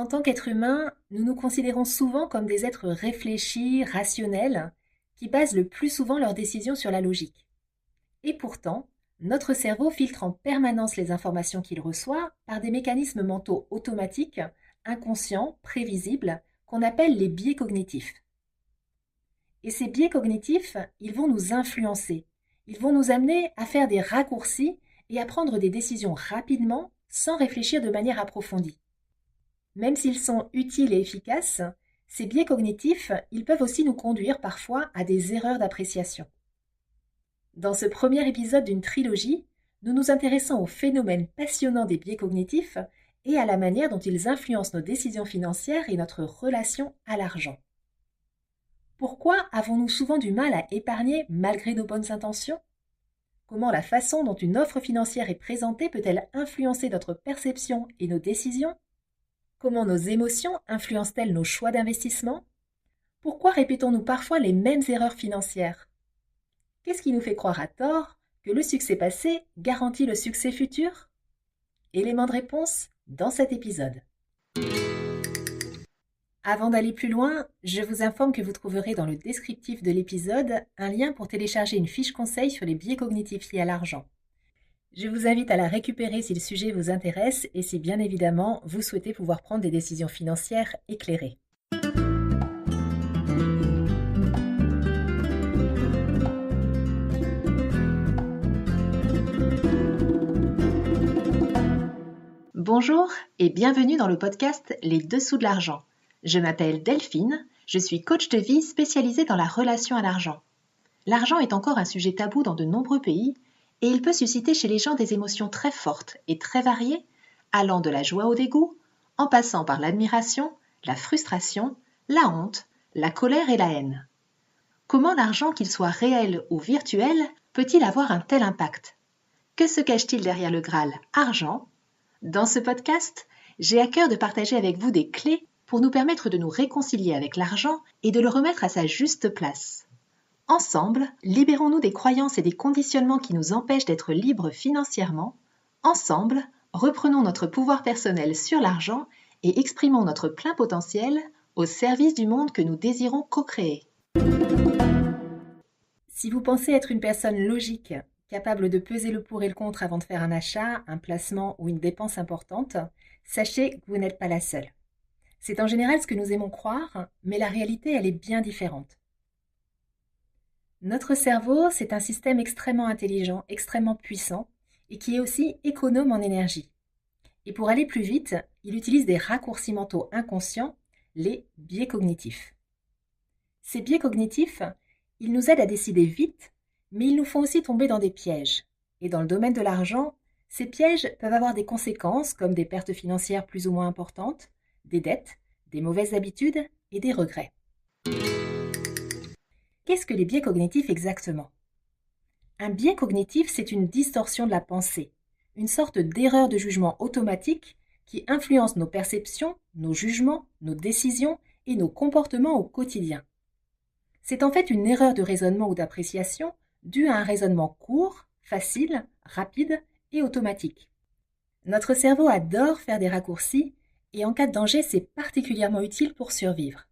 En tant qu'être humain, nous nous considérons souvent comme des êtres réfléchis, rationnels, qui basent le plus souvent leurs décisions sur la logique. Et pourtant, notre cerveau filtre en permanence les informations qu'il reçoit par des mécanismes mentaux automatiques, inconscients, prévisibles, qu'on appelle les biais cognitifs. Et ces biais cognitifs, ils vont nous influencer. Ils vont nous amener à faire des raccourcis et à prendre des décisions rapidement sans réfléchir de manière approfondie. Même s'ils sont utiles et efficaces, ces biais cognitifs, ils peuvent aussi nous conduire parfois à des erreurs d'appréciation. Dans ce premier épisode d'une trilogie, nous nous intéressons au phénomène passionnant des biais cognitifs et à la manière dont ils influencent nos décisions financières et notre relation à l'argent. Pourquoi avons-nous souvent du mal à épargner malgré nos bonnes intentions ? Comment la façon dont une offre financière est présentée peut-elle influencer notre perception et nos décisions ? Comment nos émotions influencent-elles nos choix d'investissement ? Pourquoi répétons-nous parfois les mêmes erreurs financières ? Qu'est-ce qui nous fait croire à tort que le succès passé garantit le succès futur ? Élément de réponse dans cet épisode. Avant d'aller plus loin, je vous informe que vous trouverez dans le descriptif de l'épisode un lien pour télécharger une fiche conseil sur les biais cognitifs liés à l'argent. Je vous invite à la récupérer si le sujet vous intéresse et si bien évidemment vous souhaitez pouvoir prendre des décisions financières éclairées. Bonjour et bienvenue dans le podcast Les Dessous de l'argent. Je m'appelle Delphine, je suis coach de vie spécialisée dans la relation à l'argent. L'argent est encore un sujet tabou dans de nombreux pays et il peut susciter chez les gens des émotions très fortes et très variées, allant de la joie au dégoût, en passant par l'admiration, la frustration, la honte, la colère et la haine. Comment l'argent, qu'il soit réel ou virtuel, peut-il avoir un tel impact ? Que se cache-t-il derrière le Graal argent ? Dans ce podcast, j'ai à cœur de partager avec vous des clés pour nous permettre de nous réconcilier avec l'argent et de le remettre à sa juste place. Ensemble, libérons-nous des croyances et des conditionnements qui nous empêchent d'être libres financièrement. Ensemble, reprenons notre pouvoir personnel sur l'argent et exprimons notre plein potentiel au service du monde que nous désirons co-créer. Si vous pensez être une personne logique, capable de peser le pour et le contre avant de faire un achat, un placement ou une dépense importante, sachez que vous n'êtes pas la seule. C'est en général ce que nous aimons croire, mais la réalité, elle est bien différente. Notre cerveau, c'est un système extrêmement intelligent, extrêmement puissant, et qui est aussi économe en énergie. Et pour aller plus vite, il utilise des raccourcis mentaux inconscients, les biais cognitifs. Ces biais cognitifs, ils nous aident à décider vite, mais ils nous font aussi tomber dans des pièges. Et dans le domaine de l'argent, ces pièges peuvent avoir des conséquences comme des pertes financières plus ou moins importantes, des dettes, des mauvaises habitudes et des regrets. Qu'est-ce que les biais cognitifs exactement ? Un biais cognitif, c'est une distorsion de la pensée, une sorte d'erreur de jugement automatique qui influence nos perceptions, nos jugements, nos décisions et nos comportements au quotidien. C'est en fait une erreur de raisonnement ou d'appréciation due à un raisonnement court, facile, rapide et automatique. Notre cerveau adore faire des raccourcis et en cas de danger, c'est particulièrement utile pour survivre.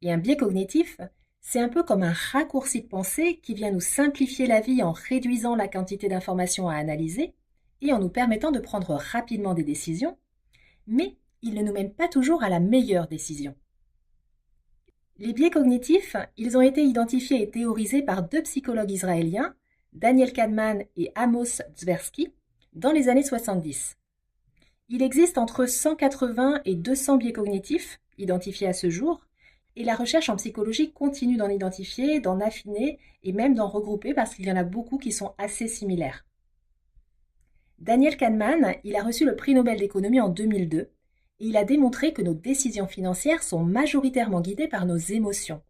Et un biais cognitif, c'est un peu comme un raccourci de pensée qui vient nous simplifier la vie en réduisant la quantité d'informations à analyser et en nous permettant de prendre rapidement des décisions, mais il ne nous mène pas toujours à la meilleure décision. Les biais cognitifs, ils ont été identifiés et théorisés par deux psychologues israéliens, Daniel Kahneman et Amos Tversky, dans les années 70. Il existe entre 180 et 200 biais cognitifs identifiés à ce jour, et la recherche en psychologie continue d'en identifier, d'en affiner et même d'en regrouper parce qu'il y en a beaucoup qui sont assez similaires. Daniel Kahneman, il a reçu le prix Nobel d'économie en 2002 et il a démontré que nos décisions financières sont majoritairement guidées par nos émotions.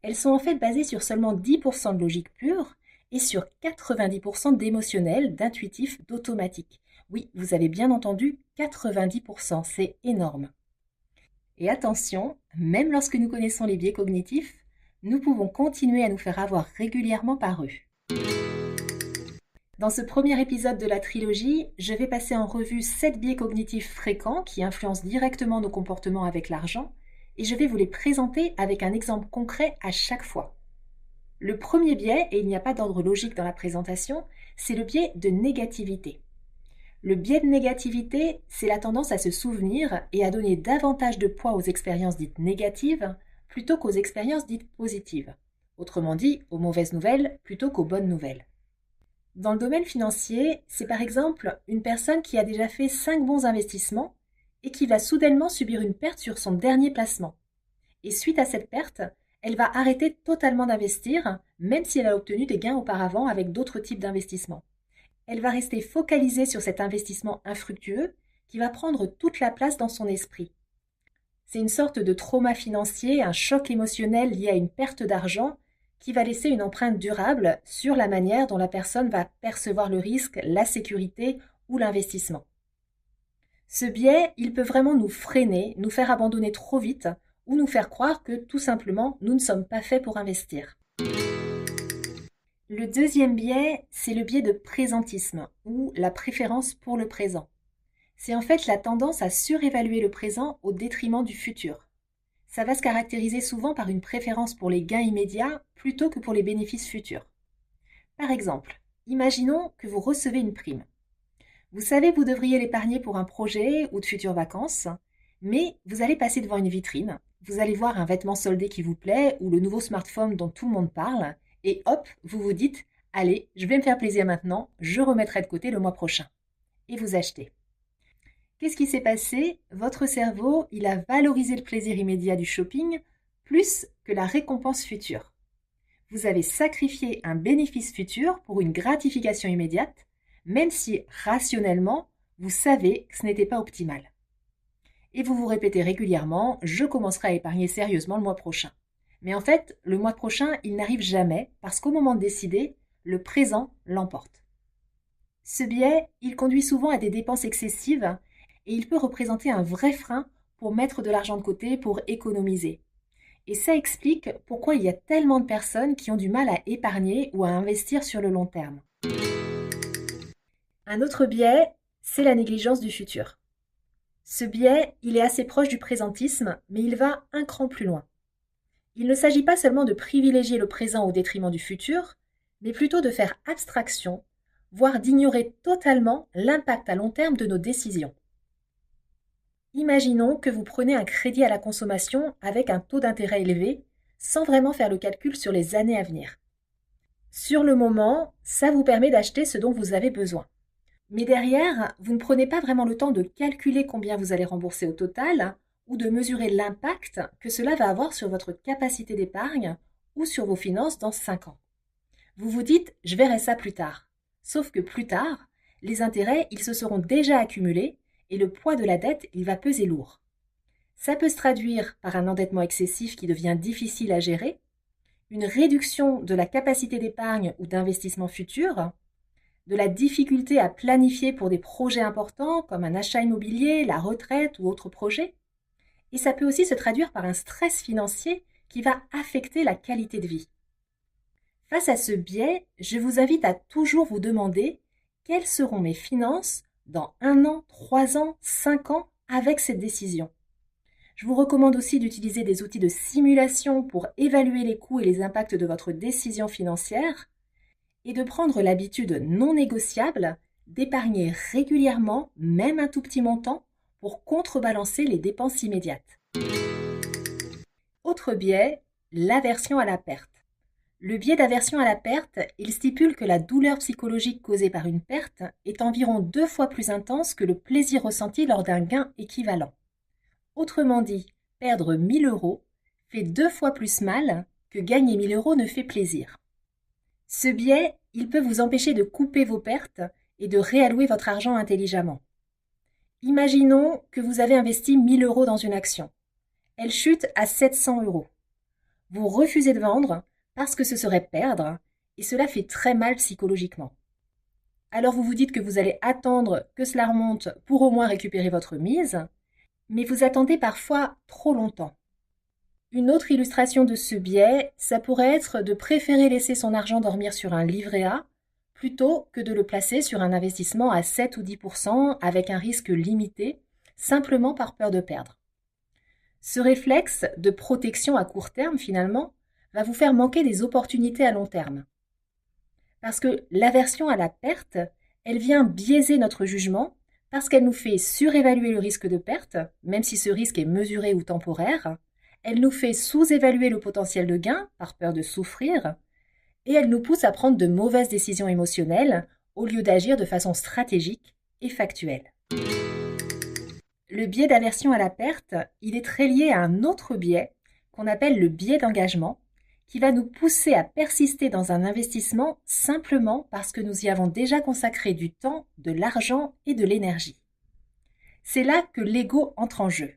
Elles sont en fait basées sur seulement 10% de logique pure et sur 90% d'émotionnel, d'intuitif, d'automatique. Oui, vous avez bien entendu, 90%, c'est énorme. Et attention, même lorsque nous connaissons les biais cognitifs, nous pouvons continuer à nous faire avoir régulièrement par eux. Dans ce premier épisode de la trilogie, je vais passer en revue 7 biais cognitifs fréquents qui influencent directement nos comportements avec l'argent et je vais vous les présenter avec un exemple concret à chaque fois. Le premier biais, et il n'y a pas d'ordre logique dans la présentation, c'est le biais de négativité. Le biais de négativité, c'est la tendance à se souvenir et à donner davantage de poids aux expériences dites négatives plutôt qu'aux expériences dites positives. Autrement dit, aux mauvaises nouvelles plutôt qu'aux bonnes nouvelles. Dans le domaine financier, c'est par exemple une personne qui a déjà fait 5 bons investissements et qui va soudainement subir une perte sur son dernier placement. Et suite à cette perte, elle va arrêter totalement d'investir, même si elle a obtenu des gains auparavant avec d'autres types d'investissements. Elle va rester focalisée sur cet investissement infructueux qui va prendre toute la place dans son esprit. C'est une sorte de trauma financier, un choc émotionnel lié à une perte d'argent qui va laisser une empreinte durable sur la manière dont la personne va percevoir le risque, la sécurité ou l'investissement. Ce biais, il peut vraiment nous freiner, nous faire abandonner trop vite ou nous faire croire que tout simplement nous ne sommes pas faits pour investir. Le deuxième biais, c'est le biais de présentisme ou la préférence pour le présent. C'est en fait la tendance à surévaluer le présent au détriment du futur. Ça va se caractériser souvent par une préférence pour les gains immédiats plutôt que pour les bénéfices futurs. Par exemple, imaginons que vous recevez une prime. Vous savez que vous devriez l'épargner pour un projet ou de futures vacances, mais vous allez passer devant une vitrine, vous allez voir un vêtement soldé qui vous plaît ou le nouveau smartphone dont tout le monde parle, et hop, vous vous dites « Allez, je vais me faire plaisir maintenant, je remettrai de côté le mois prochain ». Et vous achetez. Qu'est-ce qui s'est passé? Votre cerveau, il a valorisé le plaisir immédiat du shopping plus que la récompense future. Vous avez sacrifié un bénéfice futur pour une gratification immédiate, même si rationnellement, vous savez que ce n'était pas optimal. Et vous vous répétez régulièrement « je commencerai à épargner sérieusement le mois prochain ». Mais en fait, le mois prochain, il n'arrive jamais parce qu'au moment de décider, le présent l'emporte. Ce biais, il conduit souvent à des dépenses excessives et il peut représenter un vrai frein pour mettre de l'argent de côté, pour économiser. Et ça explique pourquoi il y a tellement de personnes qui ont du mal à épargner ou à investir sur le long terme. Un autre biais, c'est la négligence du futur. Ce biais, il est assez proche du présentisme, mais il va un cran plus loin. Il ne s'agit pas seulement de privilégier le présent au détriment du futur, mais plutôt de faire abstraction, voire d'ignorer totalement l'impact à long terme de nos décisions. Imaginons que vous prenez un crédit à la consommation avec un taux d'intérêt élevé, sans vraiment faire le calcul sur les années à venir. Sur le moment, ça vous permet d'acheter ce dont vous avez besoin. Mais derrière, vous ne prenez pas vraiment le temps de calculer combien vous allez rembourser au total ou de mesurer l'impact que cela va avoir sur votre capacité d'épargne ou sur vos finances dans 5 ans. Vous vous dites « je verrai ça plus tard ». Sauf que plus tard, les intérêts, ils se seront déjà accumulés et le poids de la dette, il va peser lourd. Ça peut se traduire par un endettement excessif qui devient difficile à gérer, une réduction de la capacité d'épargne ou d'investissement futur, de la difficulté à planifier pour des projets importants comme un achat immobilier, la retraite ou autres projets. Et ça peut aussi se traduire par un stress financier qui va affecter la qualité de vie. Face à ce biais, je vous invite à toujours vous demander quelles seront mes finances dans 1 an, 3 ans, 5 ans avec cette décision. Je vous recommande aussi d'utiliser des outils de simulation pour évaluer les coûts et les impacts de votre décision financière et de prendre l'habitude non négociable d'épargner régulièrement, même un tout petit montant, pour contrebalancer les dépenses immédiates. Autre biais, l'aversion à la perte. Le biais d'aversion à la perte, il stipule que la douleur psychologique causée par une perte est environ 2 fois plus intense que le plaisir ressenti lors d'un gain équivalent. Autrement dit, perdre 1 000 € fait 2 fois plus mal que gagner 1 000 € ne fait plaisir. Ce biais, il peut vous empêcher de couper vos pertes et de réallouer votre argent intelligemment. Imaginons que vous avez investi 1 000 € dans une action. Elle chute à 700 €. Vous refusez de vendre parce que ce serait perdre et cela fait très mal psychologiquement. Alors vous vous dites que vous allez attendre que cela remonte pour au moins récupérer votre mise, mais vous attendez parfois trop longtemps. Une autre illustration de ce biais, ça pourrait être de préférer laisser son argent dormir sur un livret A plutôt que de le placer sur un investissement à 7 ou 10% avec un risque limité, simplement par peur de perdre. Ce réflexe de protection à court terme, finalement, va vous faire manquer des opportunités à long terme. Parce que l'aversion à la perte, elle vient biaiser notre jugement parce qu'elle nous fait surévaluer le risque de perte, même si ce risque est mesuré ou temporaire. Elle nous fait sous-évaluer le potentiel de gain par peur de souffrir. Et elle nous pousse à prendre de mauvaises décisions émotionnelles au lieu d'agir de façon stratégique et factuelle. Le biais d'aversion à la perte, il est très lié à un autre biais qu'on appelle le biais d'engagement, qui va nous pousser à persister dans un investissement simplement parce que nous y avons déjà consacré du temps, de l'argent et de l'énergie. C'est là que l'ego entre en jeu.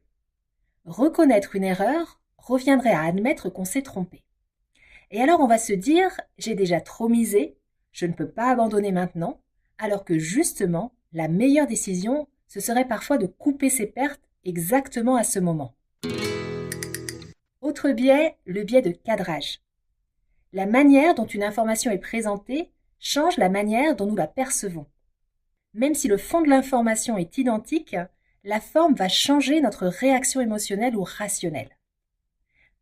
Reconnaître une erreur reviendrait à admettre qu'on s'est trompé. Et alors on va se dire, j'ai déjà trop misé, je ne peux pas abandonner maintenant, alors que justement, la meilleure décision, ce serait parfois de couper ses pertes exactement à ce moment. Autre biais, le biais de cadrage. La manière dont une information est présentée change la manière dont nous la percevons. Même si le fond de l'information est identique, la forme va changer notre réaction émotionnelle ou rationnelle.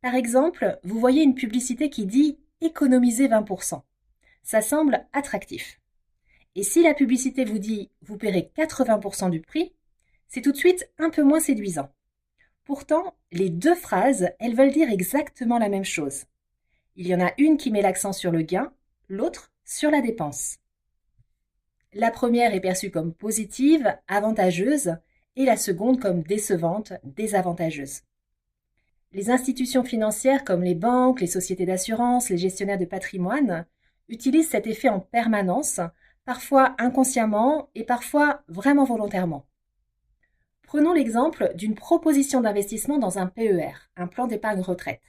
Par exemple, vous voyez une publicité qui dit « économisez 20%». Ça semble attractif. Et si la publicité vous dit « vous paierez 80% du prix », c'est tout de suite un peu moins séduisant. Pourtant, les deux phrases, elles veulent dire exactement la même chose. Il y en a une qui met l'accent sur le gain, l'autre sur la dépense. La première est perçue comme positive, avantageuse, et la seconde comme décevante, désavantageuse. Les institutions financières comme les banques, les sociétés d'assurance, les gestionnaires de patrimoine utilisent cet effet en permanence, parfois inconsciemment et parfois vraiment volontairement. Prenons l'exemple d'une proposition d'investissement dans un PER, un plan d'épargne retraite.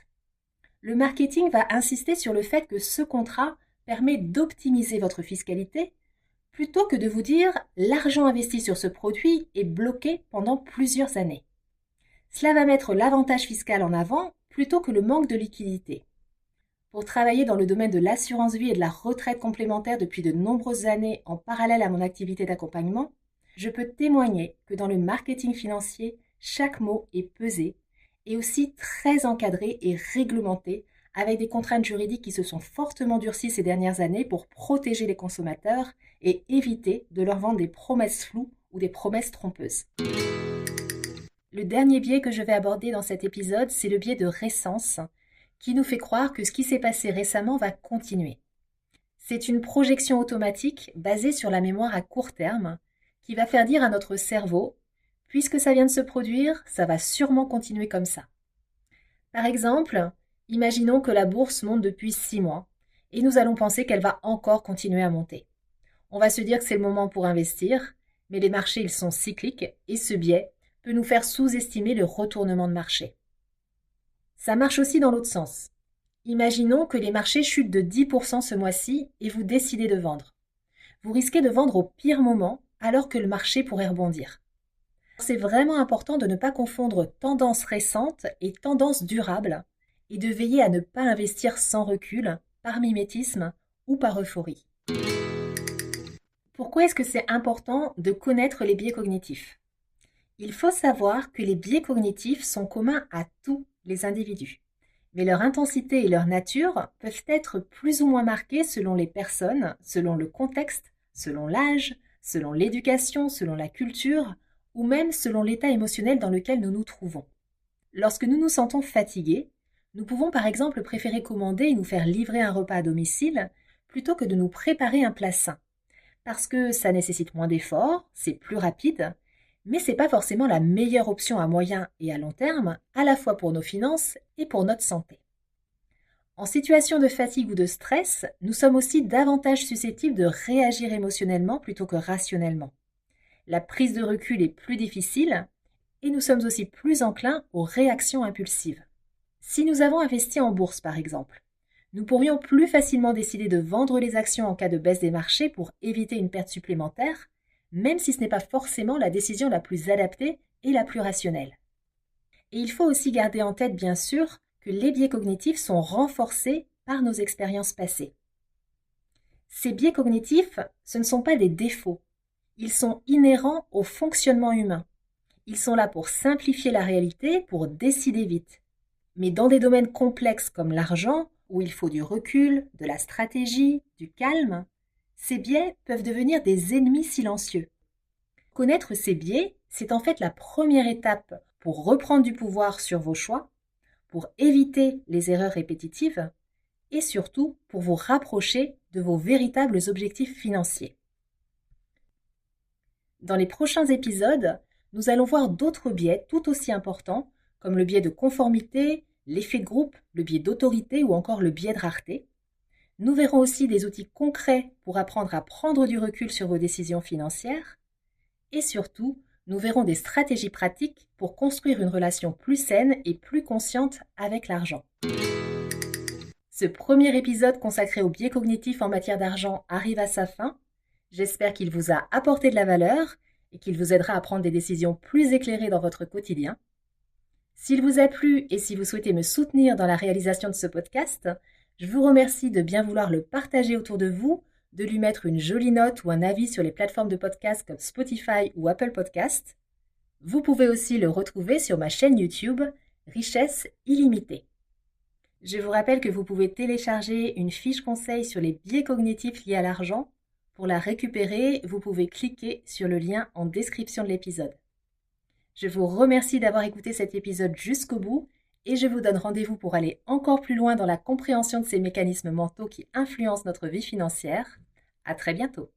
Le marketing va insister sur le fait que ce contrat permet d'optimiser votre fiscalité plutôt que de vous dire « l'argent investi sur ce produit est bloqué pendant plusieurs années ». Cela va mettre l'avantage fiscal en avant plutôt que le manque de liquidité. Pour travailler dans le domaine de l'assurance vie et de la retraite complémentaire depuis de nombreuses années en parallèle à mon activité d'accompagnement, je peux témoigner que dans le marketing financier, chaque mot est pesé et aussi très encadré et réglementé avec des contraintes juridiques qui se sont fortement durcies ces dernières années pour protéger les consommateurs et éviter de leur vendre des promesses floues ou des promesses trompeuses. Le dernier biais que je vais aborder dans cet épisode, c'est le biais de récence, qui nous fait croire que ce qui s'est passé récemment va continuer. C'est une projection automatique basée sur la mémoire à court terme, qui va faire dire à notre cerveau « puisque ça vient de se produire, ça va sûrement continuer comme ça ». Par exemple, imaginons que la bourse monte depuis 6 mois, et nous allons penser qu'elle va encore continuer à monter. On va se dire que c'est le moment pour investir, mais les marchés ils sont cycliques, et ce biais peut nous faire sous-estimer le retournement de marché. Ça marche aussi dans l'autre sens. Imaginons que les marchés chutent de 10% ce mois-ci et vous décidez de vendre. Vous risquez de vendre au pire moment alors que le marché pourrait rebondir. C'est vraiment important de ne pas confondre tendance récente et tendance durable et de veiller à ne pas investir sans recul, par mimétisme ou par euphorie. Pourquoi est-ce que c'est important de connaître les biais cognitifs ? Il faut savoir que les biais cognitifs sont communs à tous les individus, mais leur intensité et leur nature peuvent être plus ou moins marquées selon les personnes, selon le contexte, selon l'âge, selon l'éducation, selon la culture, ou même selon l'état émotionnel dans lequel nous nous trouvons. Lorsque nous nous sentons fatigués, nous pouvons par exemple préférer commander et nous faire livrer un repas à domicile plutôt que de nous préparer un plat sain, parce que ça nécessite moins d'efforts, c'est plus rapide, mais ce n'est pas forcément la meilleure option à moyen et à long terme, à la fois pour nos finances et pour notre santé. En situation de fatigue ou de stress, nous sommes aussi davantage susceptibles de réagir émotionnellement plutôt que rationnellement. La prise de recul est plus difficile et nous sommes aussi plus enclins aux réactions impulsives. Si nous avons investi en bourse par exemple, nous pourrions plus facilement décider de vendre les actions en cas de baisse des marchés pour éviter une perte supplémentaire, même si ce n'est pas forcément la décision la plus adaptée et la plus rationnelle. Et il faut aussi garder en tête, bien sûr, que les biais cognitifs sont renforcés par nos expériences passées. Ces biais cognitifs, ce ne sont pas des défauts. Ils sont inhérents au fonctionnement humain. Ils sont là pour simplifier la réalité, pour décider vite. Mais dans des domaines complexes comme l'argent, où il faut du recul, de la stratégie, du calme, ces biais peuvent devenir des ennemis silencieux. Connaître ces biais, c'est en fait la première étape pour reprendre du pouvoir sur vos choix, pour éviter les erreurs répétitives et surtout pour vous rapprocher de vos véritables objectifs financiers. Dans les prochains épisodes, nous allons voir d'autres biais tout aussi importants, comme le biais de conformité, l'effet de groupe, le biais d'autorité ou encore le biais de rareté. Nous verrons aussi des outils concrets pour apprendre à prendre du recul sur vos décisions financières. Et surtout, nous verrons des stratégies pratiques pour construire une relation plus saine et plus consciente avec l'argent. Ce premier épisode consacré aux biais cognitifs en matière d'argent arrive à sa fin. J'espère qu'il vous a apporté de la valeur et qu'il vous aidera à prendre des décisions plus éclairées dans votre quotidien. S'il vous a plu et si vous souhaitez me soutenir dans la réalisation de ce podcast, je vous remercie de bien vouloir le partager autour de vous, de lui mettre une jolie note ou un avis sur les plateformes de podcast comme Spotify ou Apple Podcast. Vous pouvez aussi le retrouver sur ma chaîne YouTube Richesse illimitée. Je vous rappelle que vous pouvez télécharger une fiche conseil sur les biais cognitifs liés à l'argent. Pour la récupérer, vous pouvez cliquer sur le lien en description de l'épisode. Je vous remercie d'avoir écouté cet épisode jusqu'au bout et je vous donne rendez-vous pour aller encore plus loin dans la compréhension de ces mécanismes mentaux qui influencent notre vie financière. À très bientôt.